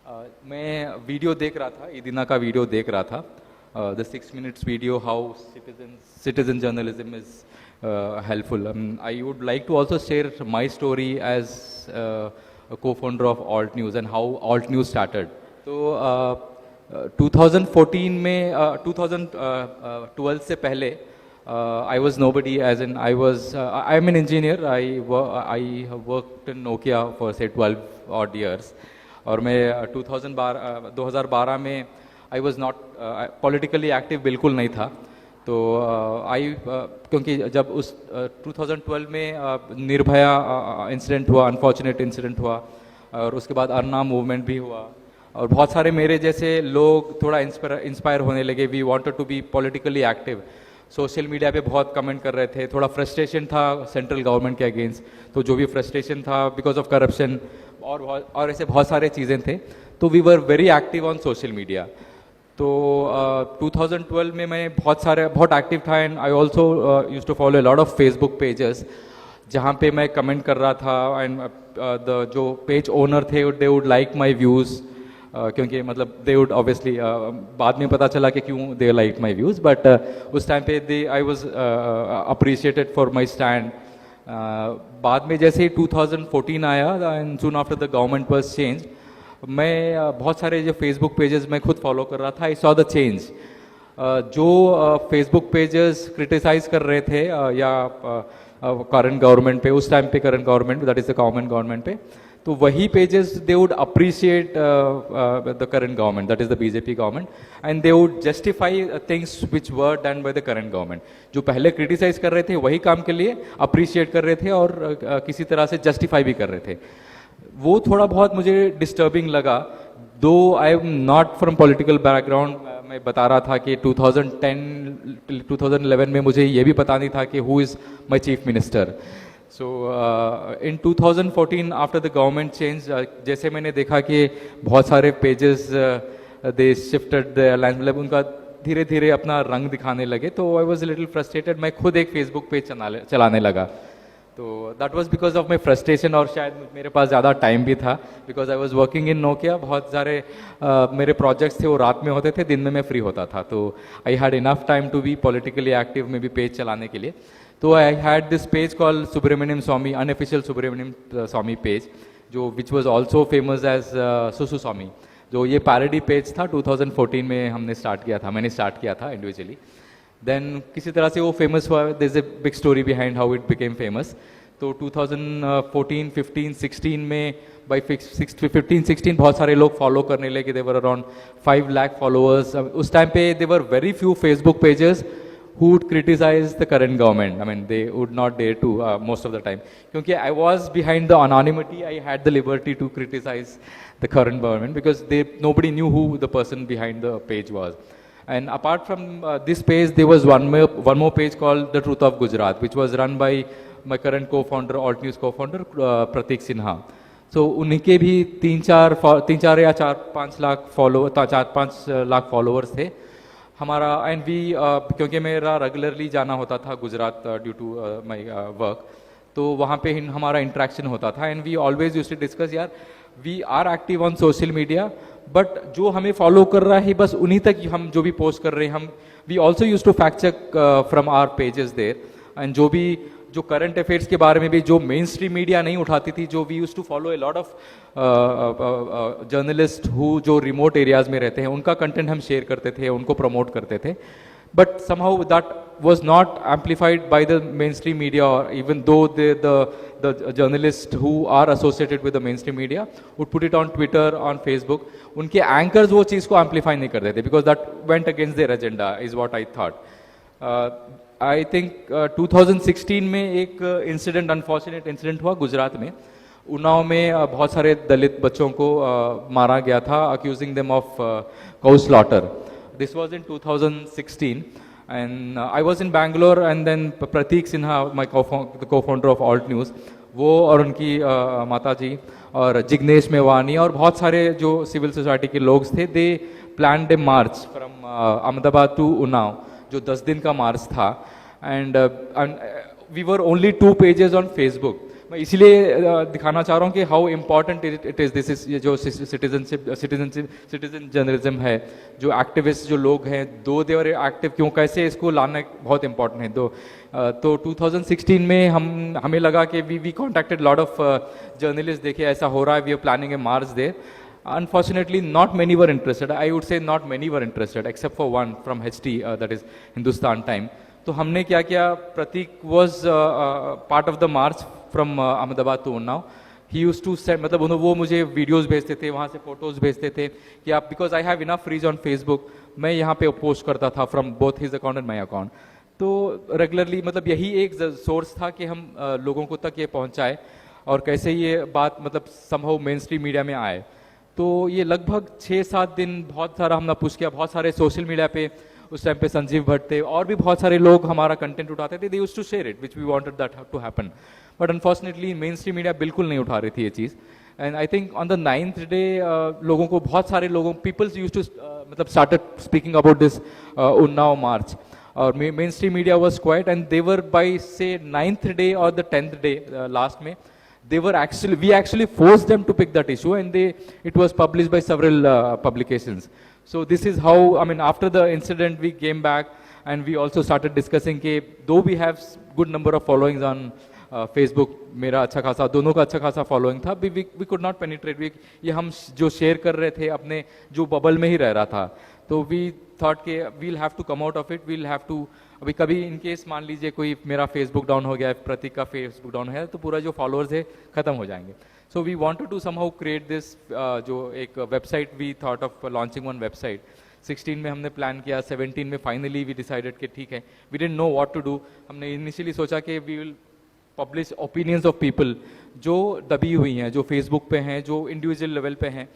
मैं वीडियो देख रहा था, ईदिना का वीडियो देख रहा था, the 6 minutes video, how citizen journalism is helpful. I would like to also share my story as a co-founder of Alt News and how Alt News started. तो 2014 में 2012 से पहले I was nobody, as in I am an engineer. I have worked in Nokia for say 12 odd years. और मैं 2012 में I was not politically active, बिल्कुल नहीं था. तो क्योंकि जब उस 2012 में निर्भया इंसिडेंट हुआ, अनफॉर्चुनेट इंसिडेंट हुआ, और उसके बाद अन्ना मूवमेंट भी हुआ, और बहुत सारे मेरे जैसे लोग थोड़ा इंस्पायर होने लगे. We wanted to be politically active. Social media पे बहुत कमेंट कर रहे थे, थोड़ा फ्रस्ट्रेशन था सेंट्रल गवर्नमेंट के अगेंस्ट. तो जो भी फ्रस्ट्रेशन था बिकॉज ऑफ करप्शन और ऐसे बहुत सारे चीज़ें थे, तो we were very active on social media. तो 2012 में मैं बहुत एक्टिव था. And I also use to follow lot of Facebook pages जहाँ पे मैं कमेंट कर रहा था. एंड द जो पेज ओनर थे, they would like my views, क्योंकि मतलब दे वुड ऑब्वियसली, बाद में पता चला कि क्यों they like my views, but उस टाइम पे I was appreciated for my stand. बाद में जैसे ही 2014 आया and soon after the government was change, मैं बहुत सारे जो फेसबुक पेजेस मैं खुद फॉलो कर रहा था. I saw the change. जो फेसबुक पेजेस क्रिटिसाइज कर रहे थे या करंट गवर्नमेंट पे, उस टाइम पे current government, that is the common government पे, तो वही pages they would appreciate the current government, that is the BJP government, and they would justify things which were done by the current government. जो पहले criticise कर रहे थे वही काम के लिए अप्रिशिएट कर रहे थे और किसी तरह से जस्टिफाई भी कर रहे थे. वो थोड़ा बहुत मुझे डिस्टर्बिंग लगा. दो I am not from political background. मैं बता रहा था कि 2011 में मुझे ये भी पता नहीं था कि who is my chief minister. So in 2014 after the government change, जैसे मैंने देखा कि बहुत सारे pages they shifted the line, मतलब उनका धीरे धीरे अपना रंग दिखाने लगे. तो आई वॉज लिटिल फ्रस्ट्रेटेड. मैं खुद एक फेसबुक पेज चलाने लगा. तो that was because of my frustration, और शायद मेरे पास ज़्यादा टाइम भी था because I was working in Nokia. बहुत सारे मेरे प्रोजेक्ट्स थे वो रात में होते थे, दिन में मैं फ्री होता था. तो I had enough time to be politically active, में भी पेज चलाने के लिए. तो I had this page called Subramanian Swamy, unofficial Subramanian Swamy page, जो which was also famous as Susu Swamy. जो ये पैरोडी पेज था, 2014 में मैंने स्टार्ट किया था इंडिविजुअली. देन किसी तरह से वो फेमस हुआ. There is a big story behind how it became famous. तो 2014, 15, 16 में बाई 15, 16 बहुत सारे लोग फॉलो करने लगे. There were around 5 lakh followers. उस टाइम पे there were very few Facebook pages who would criticize the current government. I mean, they would not dare to most of the time. Because I was behind the anonymity, I had the liberty to criticize the current government because nobody knew who the person behind the page was. And apart from this page, there was one more page called The Truth of Gujarat, which was run by my current co-founder, Alt News co-founder, Pratik Sinha. So उनके भी 3-4 या 4-5 lakh followers थे हमारा. And we क्योंकि मेरा regularly जाना होता था Gujarat due to my work, तो वहाँ पे हमारा इंट्रैक्शन होता था. And we always used to discuss, यार we are active on social media, but जो हमें फॉलो कर रहा है बस उन्हीं तक हम जो भी पोस्ट कर रहे हैं, हम we also use to fact check from our pages there. And जो करंट अफेयर्स के बारे में भी जो मेन स्ट्रीम मीडिया नहीं उठाती थी, जो we use to follow a lot of journalist जो रिमोट एरियाज में रहते हैं, उनका कंटेंट हम शेयर करते थे, उनको प्रमोट करते थे. But somehow that was not amplified by the mainstream media, or even though the journalists who are associated with the mainstream media would put it on Twitter, on Facebook, उनके anchors वो चीज़ को amplify नहीं करते थे because that went against their agenda is what I thought. I think 2016 में एक incident, unfortunate incident हुआ गुजरात में. उन्नाव में बहुत सारे दलित बच्चों को मारा गया था, accusing them of cow slaughter. This was in 2016. And I was in Bangalore, and then Pratik Sinha, the co-founder of Alt News, वो और उनकी माता जी और जिग्नेश मेवानी और बहुत सारे जो सिविल सोसाइटी के लोग थे, they planned a march from Ahmedabad to Unnao, जो 10 दिन का मार्च था. And we were only 2 pages on Facebook, मैं इसीलिए दिखाना चाह रहा हूँ कि how important it is this is, ये जो सिटीजन जर्नलिज्म है, जो एक्टिविस्ट जो लोग हैं, दो दे आर एक्टिव, क्यों कैसे इसको लाना बहुत इंपॉर्टेंट है। तो 2016 में हमें लगा कि we contacted lot of journalist, देखिए ऐसा हो रहा है, we are planning a march there. Unfortunately, not many were interested. I would say not many were interested, except for one from HT, that is Hindustan Time. तो हमने क्या किया, प्रतीक was part of the march from Ahmedabad to Unnao. He used to send, मतलब वो मुझे videos भेजते थे, वहाँ से फोटोज भेजते थे कि आप, because I have enough reach on Facebook, मैं यहाँ पे पोस्ट करता था from both his account and my account. तो रेगुलरली मतलब यही एक सोर्स था कि हम लोगों को तक ये पहुँचाए और कैसे ये बात मतलब समहाउ मेन स्ट्रीम मीडिया में आए। तो ये लगभग 6-7 दिन बहुत सारा हमने पुश किया, बहुत सारे सोशल मीडिया पे उस टाइम पे संजीव भट्ट थे और भी बहुत सारे लोग हमारा कंटेंट उठाते थे, they used to share it which we wanted that to happen, but unfortunately mainstream media बिल्कुल नहीं उठा रही थी ये चीज़। And I think on the 9th day लोगों को, बहुत सारे लोगों, पीपल्स यूज्ड टू मतलब started speaking about this Unnao march, और mainstream media was quite and they were by say 9th day और द 10th डे लास्ट में, they were actually, we actually forced them to pick that issue, and it was published by several publications. So this is how, I mean, after the incident we came back and we also started discussing कि though we have good number of followings on Facebook, मेरा अच्छा खासा, दोनों का अच्छा खासा following था, we could not penetrate, ये हम जो share कर रहे थे अपने जो bubble में ही रह रहा था, तो we thought कि we'll have to come out of it, we'll have to, अभी कभी इन केस मान लीजिए कोई मेरा फेसबुक डाउन हो गया है, प्रतीक का फेसबुक डाउन है, तो पूरा जो फॉलोअर्स है खत्म हो जाएंगे। So we wanted to somehow create this, जो एक website, we thought of launching one website. 16 में हमने प्लान किया, 17 में फाइनली वी डिसाइडेड कि ठीक है, we didn't know what to do. हमने इनिशियली सोचा कि we will publish opinions of people जो दबी हुई हैं, जो फेसबुक पे हैं, जो इंडिविजुअल लेवल पे हैं,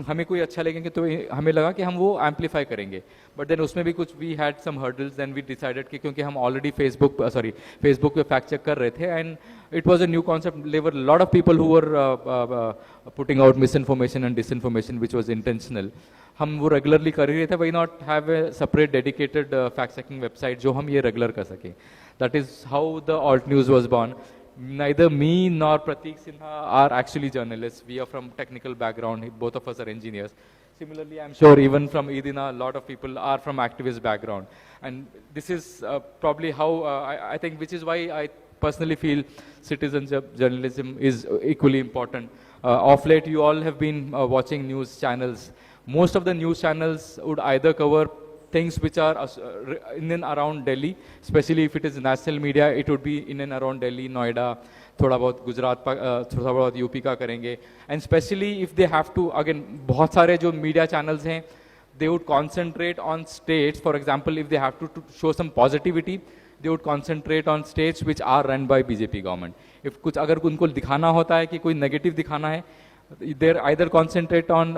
हमें कोई अच्छा लगेंगे तो हमें लगा कि हम वो एम्पलीफाई करेंगे, बट देन उसमें भी कुछ we had some hurdles, then we decided कि क्योंकि हम ऑलरेडी फेसबुक पे फैक्ट चेक कर रहे थे and it was a new concept, there were lot of people who were putting out misinformation and disinformation which was intentional. हम वो regularly कर ही रहे थे, why not have a separate dedicated fact checking website जो हम ये regular कर सके। That is how the alt news was born. Neither me nor Pratik Sinha are actually journalists. We are from technical background. Both of us are engineers. Similarly, I'm sure even from Edina, a lot of people are from activist background. And this is probably how I think, which is why I personally feel citizenship journalism is equally important. Of late, you all have been watching news channels. Most of the news channels would either cover things which are in and around Delhi, especially if it is national media, it would be in and around Delhi, Noida, थोड़ा बहुत गुजरात, थोड़ा बहुत UP का करेंगे, and especially if they have to, again, बहुत सारे जो media channels हैं, they would concentrate on states. For example, if they have to show some positivity, they would concentrate on states which are run by BJP government. If कुछ अगर उनको दिखाना होता है कि कोई negative दिखाना है, they either concentrate on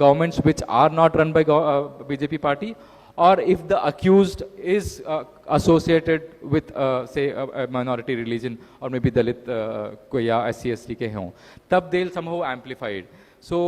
governments which are not run by BJP party, or if the accused is associated with say a minority religion or maybe Dalit कोई या SC ST के हों, तब they'll somehow amplify it. So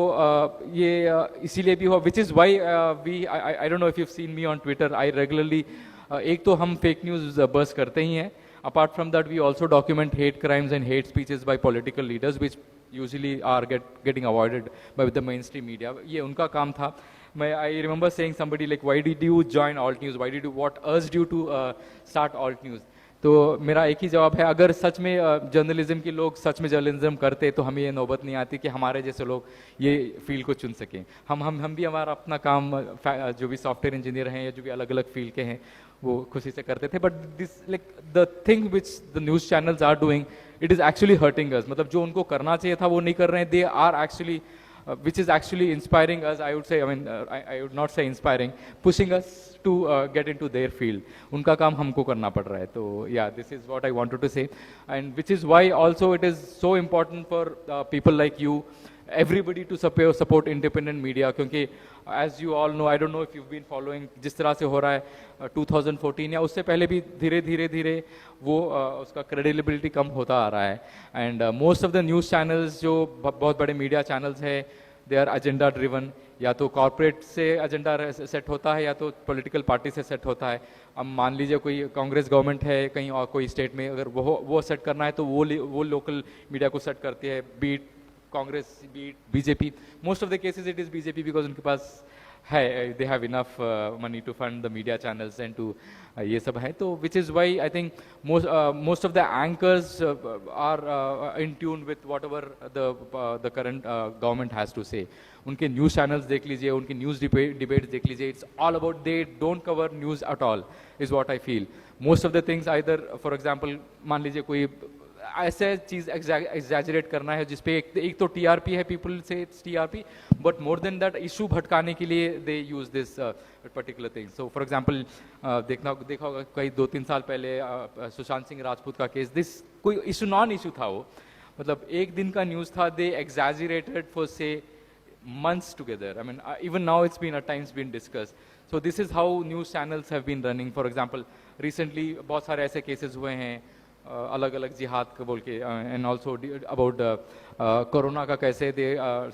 ये इसीलिए भी हुआ, which is why I don't know if you've seen me on Twitter, I regularly एक तो हम fake news burst करते ही हैं, apart from that we also document hate crimes and hate speeches by political leaders which usually are getting avoided by the mainstream media. ये उनका काम था। I remember saying somebody like, why did you join alt news? What urged you to start alt news? तो मेरा एक ही जवाब है, अगर सच में जर्नलिज्म के लोग सच में जर्नलिज्म करते तो हमें ये नौबत नहीं आती कि हमारे जैसे लोग ये फील्ड को चुन सकें। हम भी हमारा अपना काम, जो भी सॉफ्टवेयर इंजीनियर हैं या जो भी अलग अलग फील्ड के हैं, वो खुशी से करते थे, but this like the thing which the news channels are doing, it is actually hurting us. मतलब जो उनको करना चाहिए था वो नहीं कर रहे हैं, they are actually which is actually inspiring us, I would say, I mean, I would not say inspiring, pushing us to get into their field. उनका काम हमको करना पड़ रहा है, तो yeah, this is what I wanted to say, and which is why also it is so important for people like you, everybody to support independent media, क्योंकि as you all know, I don't know if you've been following, जिस तरह से हो रहा है 2014 या उससे पहले भी धीरे वो उसका credibility कम होता आ रहा है, and most of the news channels जो बहुत बड़े media channels है, दे आर एजेंडा ड्रिवन, या तो कॉर्पोरेट से एजेंडा सेट होता है या तो पॉलिटिकल पार्टी से सेट होता है। अब मान लीजिए कोई कांग्रेस गवर्नमेंट है कहीं और कोई स्टेट में, अगर वो सेट करना है तो वो लोकल मीडिया को सेट करती है, beat Congress, beat BJP. Most of the cases it is BJP, because उनके पास है, they have enough money to fund the media channels and to ये सब है। तो which is why I think most of the anchors are in tune with whatever the current government has to say. उनके news channels देख लीजिए, उनकी news debates देख लीजिए, it's all about, they don't cover news at all, is what I feel. Most of the things either, for example मान लीजिए कोई ऐसे चीज एग्जैजरेट करना है जिसपे एक तो टीआरपी है, people say it's TRP, but more than that issue भटकाने के लिए they use this particular thing. So for example देखा होगा कई 2-3 साल पहले सुशांत सिंह राजपूत का केस, दिस कोई इशू नॉन इशू था, वो मतलब एक दिन का न्यूज था, दे एग्जैजरेटेड फॉर से months together. I mean, even now it's been at times been discussed. So this is how news channels have been running. For example, recently बहुत सारे ऐसे cases हुए हैं अलग अलग जिहाद का बोल के, एंड ऑल्सो अबाउट कोरोना का कैसे दे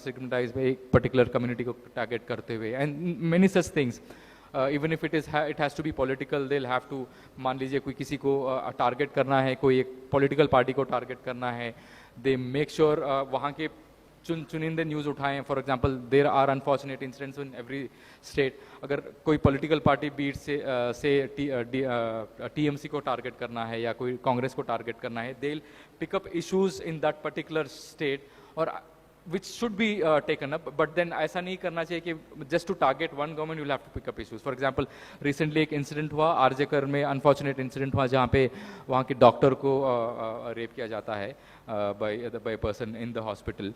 सिग्मेटाइज एक पर्टिकुलर कम्युनिटी को टारगेट करते हुए, and many such things. Even if it has to be political, they have to, मान लीजिए कोई किसी को टारगेट करना है, कोई एक पॉलिटिकल पार्टी को टारगेट करना है, दे मेक श्योर वहाँ के चुनिंदे न्यूज़ उठाएं। For example there are unfortunate incidents in every state. अगर कोई पॉलिटिकल पार्टी बीट से टीएमसी को टारगेट करना है या कोई कांग्रेस को टारगेट करना है, they pick up issues in that particular state, और which should be taken up, but then ऐसा नहीं करना चाहिए कि just to target one government you will have to pick up issues. For example, recently एक incident हुआ आरजेकर में, unfortunate incident हुआ जहाँ पे वहाँ के डॉक्टर को रेप किया जाता है by a person in the hospital,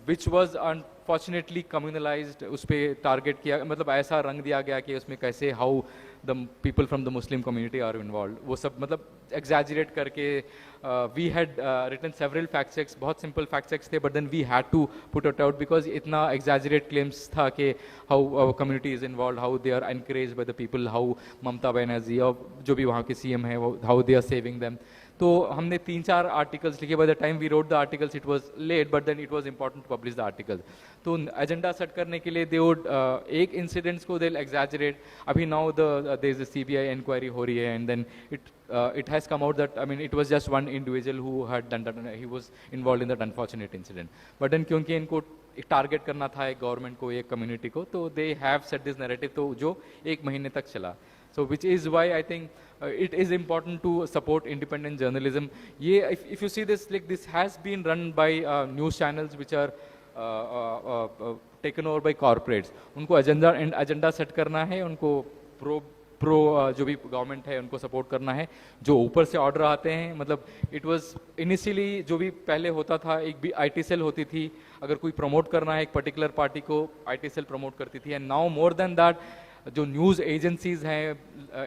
which was unfortunately communalized, उस पर टारगेट किया, मतलब ऐसा रंग दिया गया कि उसमें कैसे how the people from the Muslim community are involve, वो सब मतलब एग्जैजरेट करके। We had written several fact checks, बहुत सिंपल फैक्ट चेक्स थे, but then we had to put it out because इतना एग्जैजरेट क्लेम्स था कि how community is involve, how they are encourage by the people, how Mamata Banerjee और जो भी वहाँ के सीएम है वो how they are saving them. तो हमने 3-4 आर्टिकल्स लिखे, by the time we wrote the articles it was late, but then it was important to publish the articles. तो एजेंडा सेट करने के लिए दे वुड एक इंसिडेंट्स को दे एग्जैजरेट। अभी now there is a CBI inquiry हो रही है, and then it has come out that, I mean, it was just one individual who had done that, he was involved in that unfortunate incident, but then क्योंकि इनको target करना था एक government को, एक कम्युनिटी को, तो they have set this narrative, तो जो 1 महीने तक चला। So which is why I think it is important to support independent journalism. ये if you see this, like this has been run by news channels which are taken over by corporates. उनको agenda set करना है, उनको pro जो भी government है उनको support करना है, जो ऊपर से ऑर्डर आते हैं, मतलब इट वाज इनिशियली जो भी पहले होता था, एक भी आईटी सेल होती थी, अगर कोई प्रमोट करना है एक पर्टिकुलर पार्टी को, आईटी सेल प्रमोट करती थी, and now more than that जो न्यूज़ एजेंसीज हैं,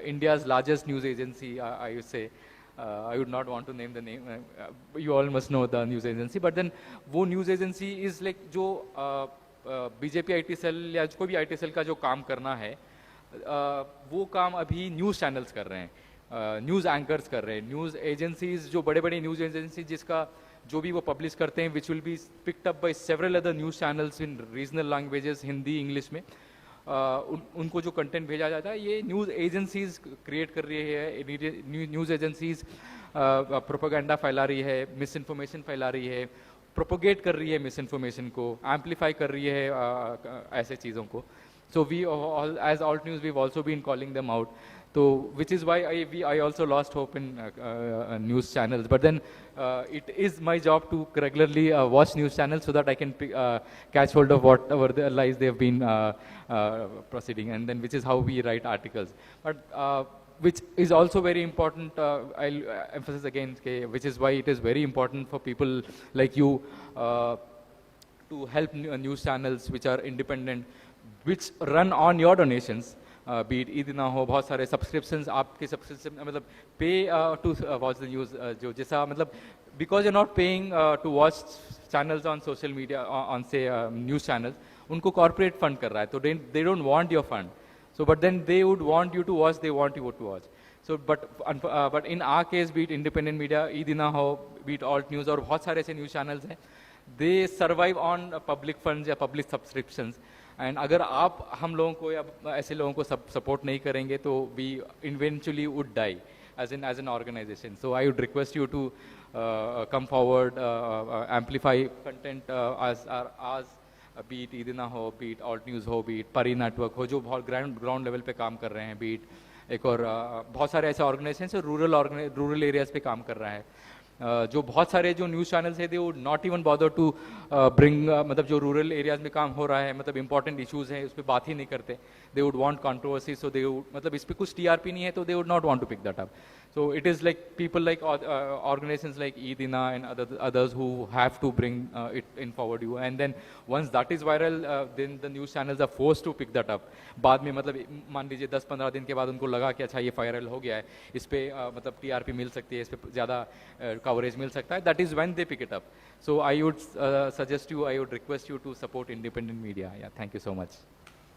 India's largest news agency I would say, I would not want to name the name, you all must know the news agency, but then वो news agency is like जो BJP IT cell या कोई भी IT cell का जो काम करना है, वो काम अभी न्यूज़ चैनल्स कर रहे हैं, न्यूज़ एंकर्स कर रहे हैं। न्यूज़ एजेंसीज जो बड़े बड़े न्यूज़ एजेंसी जिसका जो भी वो पब्लिश करते हैं, which will be picked up by several other news channels in regional languages, Hindi English में, उनको जो कंटेंट भेजा जाता है, ये न्यूज़ एजेंसीज क्रिएट कर रही है। न्यूज़ एजेंसीज प्रोपेगेंडा फैला रही है, मिस इन्फॉर्मेशन फैला रही है, प्रोपोगेट कर रही है मिस इन्फॉर्मेशन को, एम्पलीफाई कर रही है ऐसे चीज़ों को। So we all, as alt news, we've also been calling them out. So which is why I also lost hope in news channels. But then it is my job to regularly watch news channels so that I can catch hold of whatever the lies they have been proceeding, and then which is how we write articles. But which is also very important. I'll emphasize again, which is why it is very important for people like you to help news channels which are independent, which run on your donations, be it Eid ना हो, बहुत सारे subscriptions आपके subscription, मतलब पे to watch the news, जो जैसा मतलब because you not paying to watch channels on social media, on say news channels, उनको कॉर्पोरेट फंड कर रहा है, तो they don't want your fund, so but then they would want you to watch, they want you to watch. So but in our case, be it independent media, ईद ना हो, B it alt news, और बहुत सारे ऐसे news channels हैं दे survive on public funds या public subscriptions, and अगर आप हम लोगों को या ऐसे लोगों को सपोर्ट नहीं करेंगे तो we eventually would die as an organization. So I would request you to come forward, amplify content as be it Idina हो, be it Alt News हो, be it परी नेटवर्क हो, जो बहुत ग्राउंड लेवल पे काम कर रहे हैं, be it एक और बहुत सारे ऐसे ऑर्गेनाइजेशन रूरल एरियाज पे काम कर रहा है। जो बहुत सारे जो न्यूज़ चैनल्स है, they would not even bother to bring, मतलब जो रूरल एरियाज में काम हो रहा है, मतलब इंपॉर्टेंट इश्यूज हैं, उस पर बात ही नहीं करते। They would want controversy, so they would, मतलब इस पर कुछ टीआरपी नहीं है तो they would not want to pick that up. So it is like people like organizations like Edina and others who have to bring it in forward you, and then once that is viral, then the news channels are forced to pick that up. बाद में मतलब मान लीजिए 10-15 दिन के बाद उनको लगा कि अच्छा ये वायरल हो गया है, इस पे मतलब टीआरपी मिल सकती है, इस पे ज़्यादा कवरेज मिल सकता है, that is when they pick it up. So I would suggest you, I would request you to support independent media. Yeah, thank you so much.